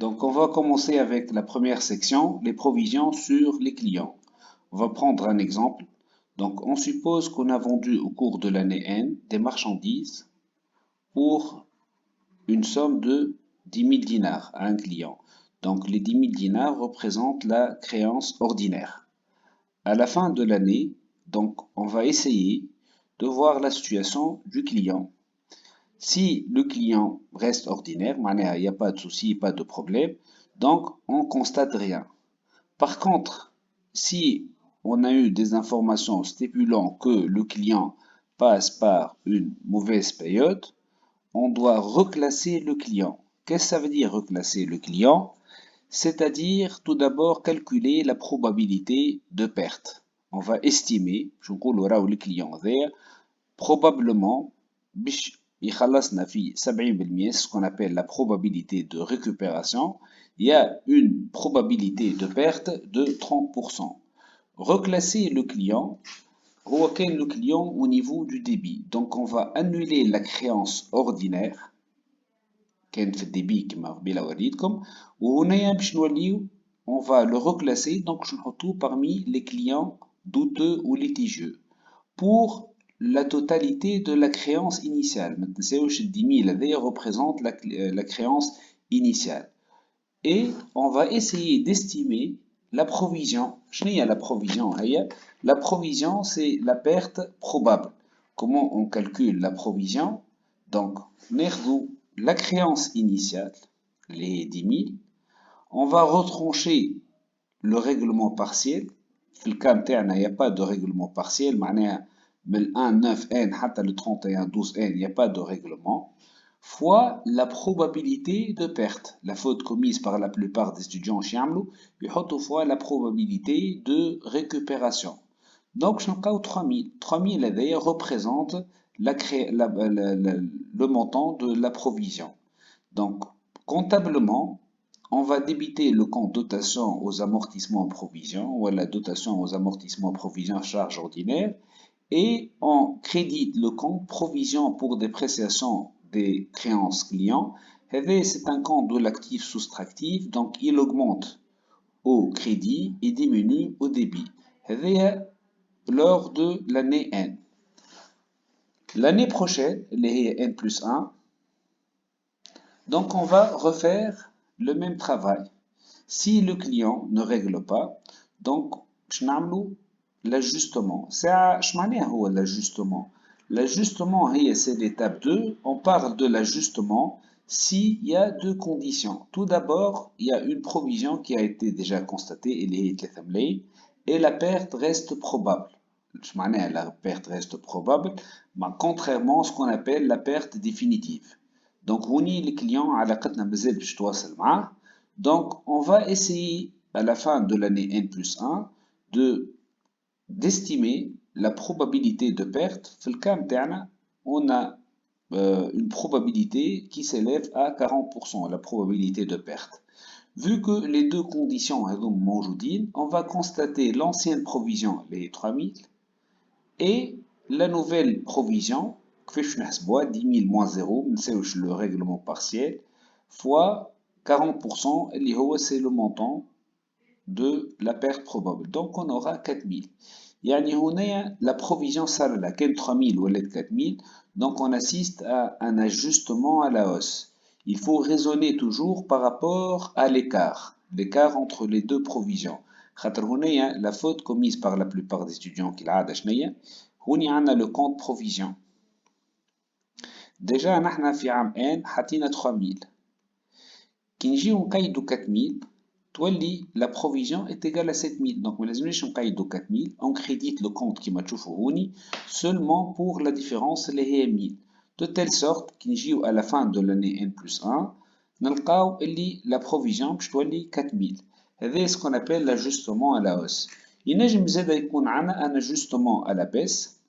Donc, on va commencer avec la première section, les provisions sur les clients. On va prendre un exemple. Donc, on suppose qu'on a vendu au cours de l'année N des marchandises pour une somme de 10 000 dinars à un client. Donc, les 10 000 dinars représentent la créance ordinaire. À la fin de l'année, donc, on va essayer de voir la situation du client. Si le client reste ordinaire, il n'y a pas de souci, pas de problème, donc on constate rien. Par contre, si on a eu des informations stipulant que le client passe par une mauvaise période, on doit reclasser le client. Qu'est-ce que ça veut dire reclasser le client? C'est-à-dire tout d'abord calculer la probabilité de perte. On va estimer, je vous le client probablement باش يخلصنا في 70% ce qu'on appelle la probabilité de récupération, il y a une probabilité de perte de 30%. Reclasser le client, هو كاين le client au niveau du débit. Donc on va annuler la créance ordinaire كان في الديبي كما قبيله وريتكم وهنايا باش نوليو on va le reclasser donc نحطوه parmi les clients douteux ou litigieux pour la totalité de la créance initiale. ما تنساوش 10 000 هذايا représente la créance initiale. Et on va essayer d'estimer la provision. شنو هي la provision هي La provision c'est la perte probable. Comment on calcule la provision? Donc ناخذوا la créance initiale les 10 000. On va retrancher le règlement partiel. في الكا نتاعنا il n'y a pas de règlement partiel معناها من ال 1 9 n حتى le 31 12 n il n'y a pas de règlement fois la probabilité de perte. La faute commise par la plupart des étudiants chez Amlou, fois la probabilité de récupération. Donc, je n'ai 3000. 3000 représente le montant de la provision. Donc, comptablement, on va débiter le compte dotation aux amortissements provision ou la dotation aux amortissements provision charge ordinaire et on crédite le compte provision pour dépréciation des créances clients. C'est un compte de l'actif soustractif, donc il augmente au crédit et diminue au débit. Lors de l'année N. L'année prochaine, les N plus 1, donc on va refaire le même travail. Si le client ne règle pas, donc je l'ajustement. C'est l'ajustement. L'ajustement, c'est l'étape 2. On parle de l'ajustement s'il y a deux conditions. Tout d'abord, il y a une provision qui a été déjà constatée, et la perte reste probable. La perte reste probable, mais contrairement à ce qu'on appelle la perte définitive. Donc, les clients, donc on va essayer à la fin de l'année N plus 1 d'estimer la probabilité de perte. Dans le cas on a une probabilité qui s'élève à 40%, la probabilité de perte. Vu que les deux conditions sont on va constater l'ancienne provision, les 3000, et la nouvelle provision, 10 000 moins 0, le règlement partiel, fois 40%, c'est le montant de la perte probable. Donc on aura 4000. La provision sale là, 3000 ou 4000, donc on assiste à un ajustement à la hausse. Il faut raisonner toujours par rapport à l'écart entre les deux provisions. La faute commise par la plupart des étudiants qui l'a le compte provision. Déjà, nous avons fait un N, 3000. Quand nous avons 4000, la provision est égale à 7000. Donc, nous avons 4000. On crédite le compte qui m'a seulement pour la différence, les 1000. De telle sorte qu'à la fin de l'année N plus 1, nous avons la provision qui est 4000. C'est ce qu'on appelle l'ajustement à la hausse. Il y a un ajustement à la baisse.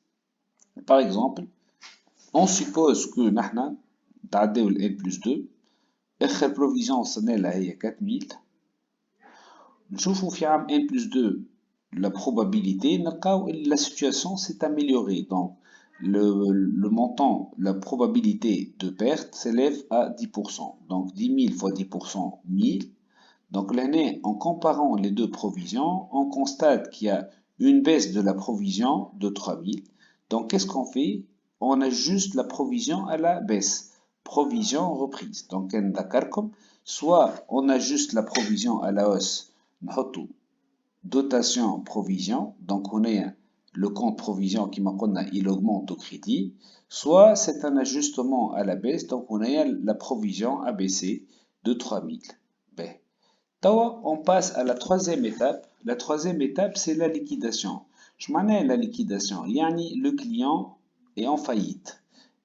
Par exemple, on suppose que nous avons N plus 2. La provision est 4000. Nous avons N plus 2 la probabilité, la situation s'est améliorée. Donc, le montant, la probabilité de perte s'élève à 10%. Donc 10 000 fois 10%, 1000. Donc l'année, en comparant les deux provisions, on constate qu'il y a une baisse de la provision de 3000. Donc qu'est-ce qu'on fait? On ajuste la provision à la baisse. Provision reprise. Donc soit on ajuste la provision à la hausse, dotation provision, donc on est le compte provision qui il augmente au crédit, soit c'est un ajustement à la baisse, donc on a la provision a baissé de 3000. Ben, on passe à la troisième étape. La troisième étape, c'est la liquidation. Je m'en ai la liquidation. Yani, le client est en faillite.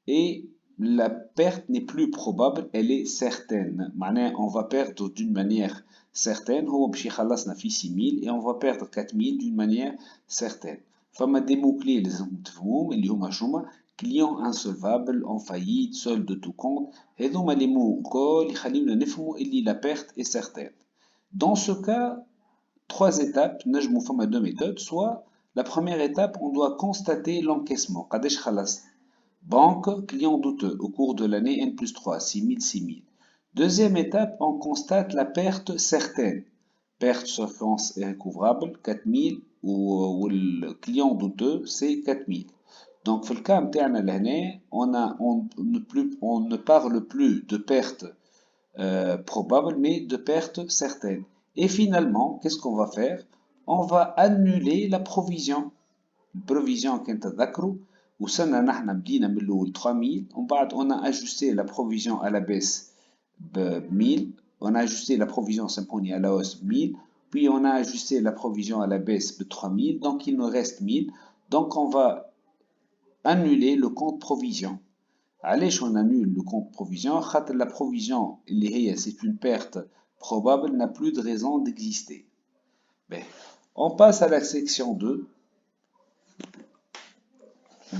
Et la perte n'est plus probable, elle est certaine. On va perdre d'une manière certaine. هو باش يخلصنا في 6000 et on va perdre 4000 d'une manière certaine. فما des mots-clés اللي لازم تفهموهم اللي هما شوما client insolvable, en faillite, solde de tout compte. هذوما les mots الكل يخليونا نفهموا اللي la perte est certaine. Dans ce cas, trois étapes, نجمو فما deux méthodes. Soit la première étape, on doit constater l'encaissement. قداش خلص Banque, client douteux, au cours de l'année N plus 3, 6000, 6000. Deuxième étape, on constate la perte certaine. Perte sur créance irrécouvrable, 4000, ou le client douteux, c'est 4000. Donc, dans le cas de l'année, on ne parle plus de perte probable, mais de perte certaine. Et finalement, qu'est-ce qu'on va faire? On va annuler la provision. البروفيزيون كانت تذكروا وصلنا نحن بدينا من الاول 3000 ومن بعد on a ajusté la provision à la baisse ب 1000 on a ajusté la provision سامحوني à la hausse 1000 puis on a ajusté la provision à la baisse ب 3000 donc il nous reste 1000 donc on va annuler le compte provision. علاش on annule le compte provision خاطر la provision اللي هي c'est une perte probable n'a plus de raison d'exister. Ben, on passe à la section 2.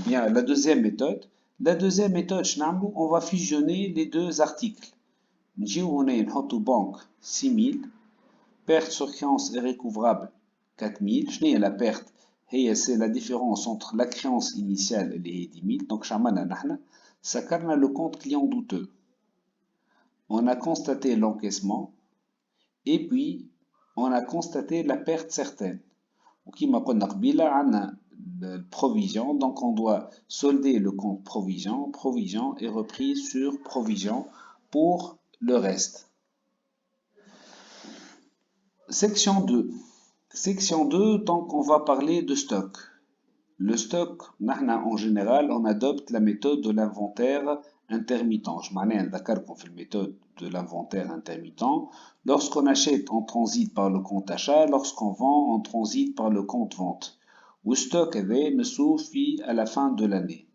Bien, la deuxième méthode. La deuxième méthode, on va fusionner les deux articles. On a une banque 6000, perte sur créance irrécouvrable 4000. Je la perte, c'est la différence entre la créance initiale et les 10 000. Donc, ça carne le compte client douteux. On a constaté l'encaissement et puis on a constaté la perte certaine. Qui m'a provision, donc on doit solder le compte provision, provision est repris sur provision pour le reste. Section 2. Section 2, donc on va parler de stock. Le stock, en général, on adopte la méthode de l'inventaire intermittent. Je m'en ai d'accord qu'on fait la méthode de l'inventaire intermittent. Lorsqu'on achète, on transite par le compte achat. Lorsqu'on vend, on transite par le compte vente. Le stock avait me suffit à la fin de l'année.